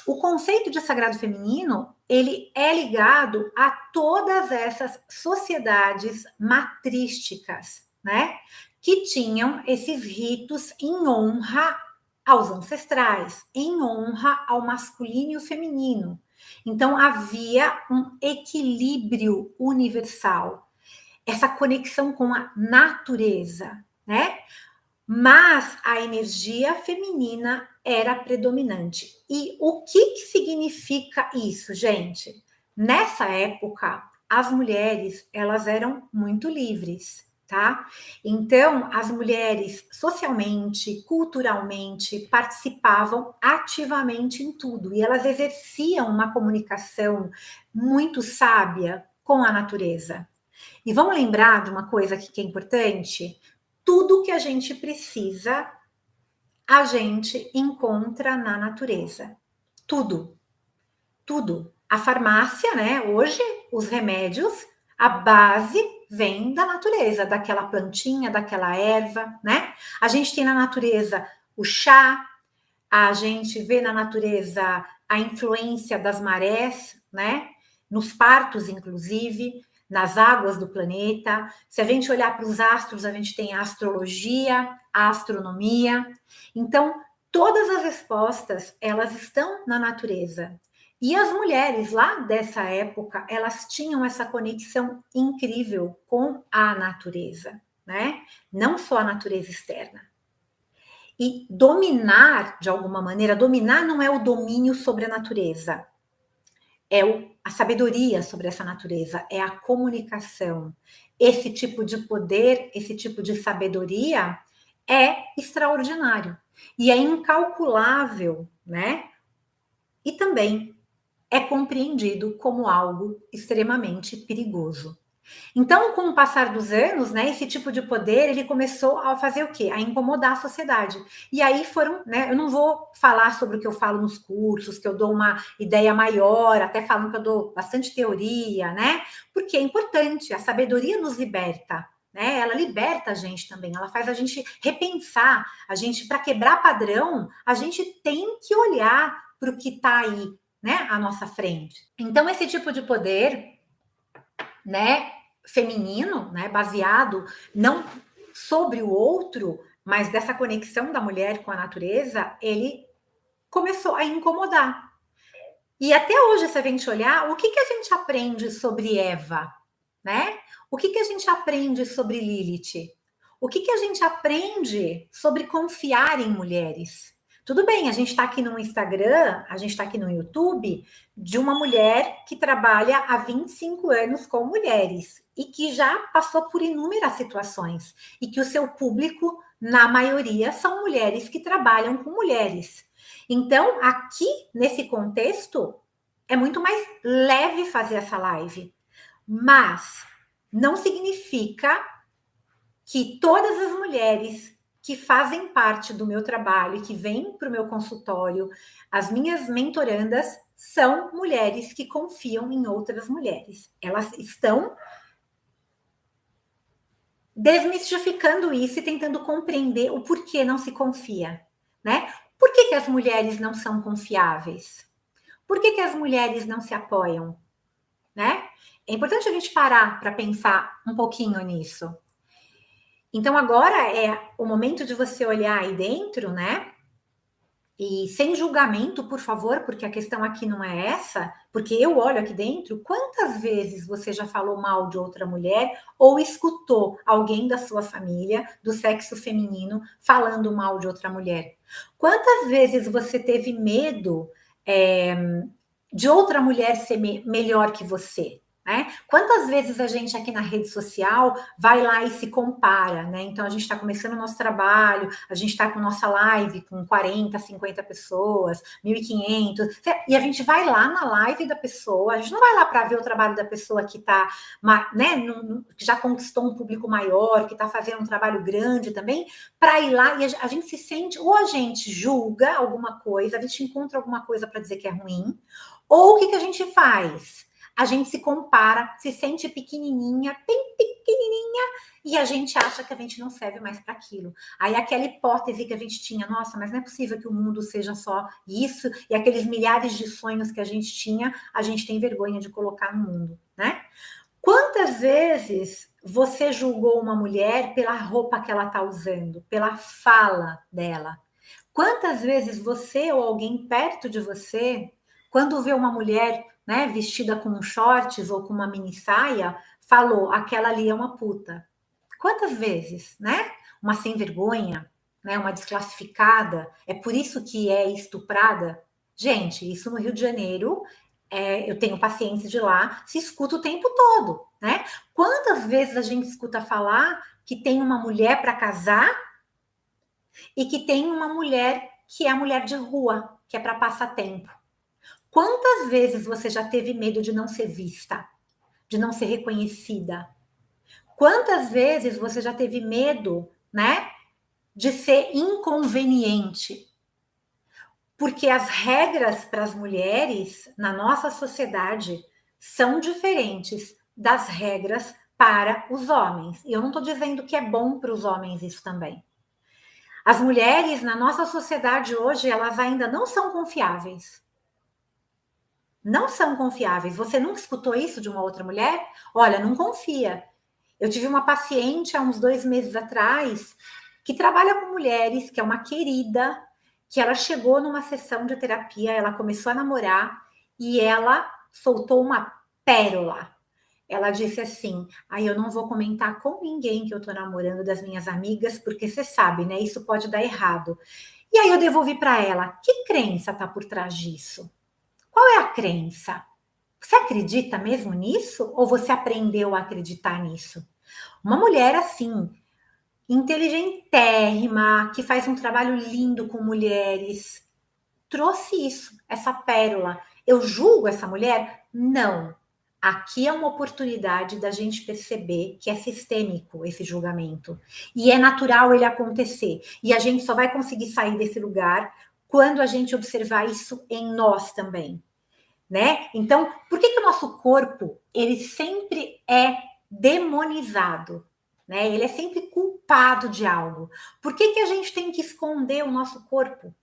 O conceito de sagrado feminino, ele é ligado a todas essas sociedades matrísticas, né? Que tinham esses ritos em honra aos ancestrais, em honra ao masculino e o feminino. Então, havia um equilíbrio universal, essa conexão com a natureza, né? Mas a energia feminina era predominante. E o que significa isso, gente? Nessa época, as mulheres, elas eram muito livres, tá? Então, as mulheres socialmente, culturalmente, participavam ativamente em tudo e elas exerciam uma comunicação muito sábia com a natureza. E vamos lembrar de uma coisa aqui que é importante? Tudo que a gente precisa, a gente encontra na natureza. Tudo, tudo. A farmácia, né? Hoje, os remédios, a base vem da natureza, daquela plantinha, daquela erva, né? A gente tem na natureza o chá, a gente vê na natureza a influência das marés, né? Nos partos, inclusive, nas águas do planeta. Se a gente olhar para os astros, a gente tem a astrologia, a astronomia. Então, todas as respostas, elas estão na natureza. E as mulheres lá dessa época, elas tinham essa conexão incrível com a natureza, né? Não só a natureza externa. E dominar, de alguma maneira, dominar não é o domínio sobre a natureza, é a sabedoria sobre essa natureza, é a comunicação. Esse tipo de poder, esse tipo de sabedoria é extraordinário e é incalculável, né? E também é compreendido como algo extremamente perigoso. Então, com o passar dos anos, né, esse tipo de poder, ele começou a fazer o quê? A incomodar a sociedade. E aí foram, né, eu não vou falar sobre o que eu falo nos cursos, que eu dou uma ideia maior, até falando que eu dou bastante teoria, né? Porque é importante, a sabedoria nos liberta, né? Ela liberta a gente também, ela faz a gente repensar, a gente, para quebrar padrão, a gente tem que olhar para o que está aí, né, à nossa frente. Então, esse tipo de poder, né, feminino, né, baseado não sobre o outro, mas dessa conexão da mulher com a natureza, ele começou a incomodar. E até hoje, se a gente olhar, o que a gente aprende sobre Eva, né? O que a gente aprende sobre Lilith? O que a gente aprende sobre confiar em mulheres? Tudo bem, a gente está aqui no Instagram, a gente está aqui no YouTube, de uma mulher que trabalha há 25 anos com mulheres e que já passou por inúmeras situações e que o seu público, na maioria, são mulheres que trabalham com mulheres. Então, aqui, nesse contexto, é muito mais leve fazer essa live. Mas não significa que todas as mulheres que fazem parte do meu trabalho e que vêm para o meu consultório, as minhas mentorandas, são mulheres que confiam em outras mulheres. Elas estão desmistificando isso e tentando compreender o porquê não se confia, né? Por que as mulheres não são confiáveis? Por que as mulheres não se apoiam, né? É importante a gente parar para pensar um pouquinho nisso. Então, agora é o momento de você olhar aí dentro, né? E sem julgamento, por favor, porque a questão aqui não é essa, porque eu olho aqui dentro, quantas vezes você já falou mal de outra mulher ou escutou alguém da sua família, do sexo feminino, falando mal de outra mulher? Quantas vezes você teve medo de outra mulher ser melhor que você? Né? Quantas vezes a gente aqui na rede social vai lá e se compara, né? Então a gente está começando o nosso trabalho, a gente está com nossa live com 40, 50 pessoas, 1.500, e a gente vai lá na live da pessoa, a gente não vai lá para ver o trabalho da pessoa que está, né, que já conquistou um público maior, que está fazendo um trabalho grande também, para ir lá e a gente se sente, ou a gente julga alguma coisa, a gente encontra alguma coisa para dizer que é ruim, ou o que a gente faz? a gente se compara, se sente pequenininha, bem pequenininha, e a gente acha que a gente não serve mais para aquilo. Aí aquela hipótese que a gente tinha, nossa, mas não é possível que o mundo seja só isso, e aqueles milhares de sonhos que a gente tinha, a gente tem vergonha de colocar no mundo, né? Quantas vezes você julgou uma mulher pela roupa que ela está usando, pela fala dela? Quantas vezes você ou alguém perto de você, quando vê uma mulher, né, vestida com shorts ou com uma mini saia, falou, aquela ali é uma puta? Quantas vezes, né? Uma sem vergonha, né, uma desclassificada, é por isso que é estuprada? Gente, isso no Rio de Janeiro, eu tenho pacientes de lá, se escuta o tempo todo, né? Quantas vezes a gente escuta falar que tem uma mulher para casar e que tem uma mulher que é a mulher de rua, que é para passar tempo? Quantas vezes você já teve medo de não ser vista, de não ser reconhecida? Quantas vezes você já teve medo, né, de ser inconveniente? Porque as regras para as mulheres na nossa sociedade são diferentes das regras para os homens. E eu não estou dizendo que é bom para os homens isso também. As mulheres na nossa sociedade hoje, elas ainda não são confiáveis. Não são confiáveis. Você nunca escutou isso de uma outra mulher? Olha, não confia. Eu tive uma paciente há uns 2 meses atrás que trabalha com mulheres, que é uma querida, que ela chegou numa sessão de terapia, ela começou a namorar e ela soltou uma pérola. Ela disse assim: aí eu não vou comentar com ninguém que eu tô namorando das minhas amigas, porque você sabe, né? Isso pode dar errado. E aí eu devolvi para ela: que crença tá por trás disso? Qual é a crença? Você acredita mesmo nisso? Ou você aprendeu a acreditar nisso? Uma mulher assim, inteligentérrima, que faz um trabalho lindo com mulheres, trouxe isso, essa pérola. Eu julgo essa mulher? Não. Aqui é uma oportunidade da gente perceber que é sistêmico esse julgamento. E é natural ele acontecer. E a gente só vai conseguir sair desse lugar quando a gente observar isso em nós também, né? Então, por que o nosso corpo, ele sempre é demonizado, né? Ele é sempre culpado de algo. Por que a gente tem que esconder o nosso corpo?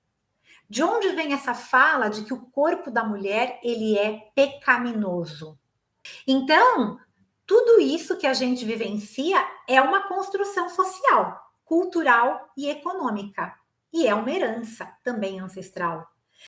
De onde vem essa fala de que o corpo da mulher, ele é pecaminoso? Então, tudo isso que a gente vivencia é uma construção social, cultural e econômica. E é uma herança também ancestral.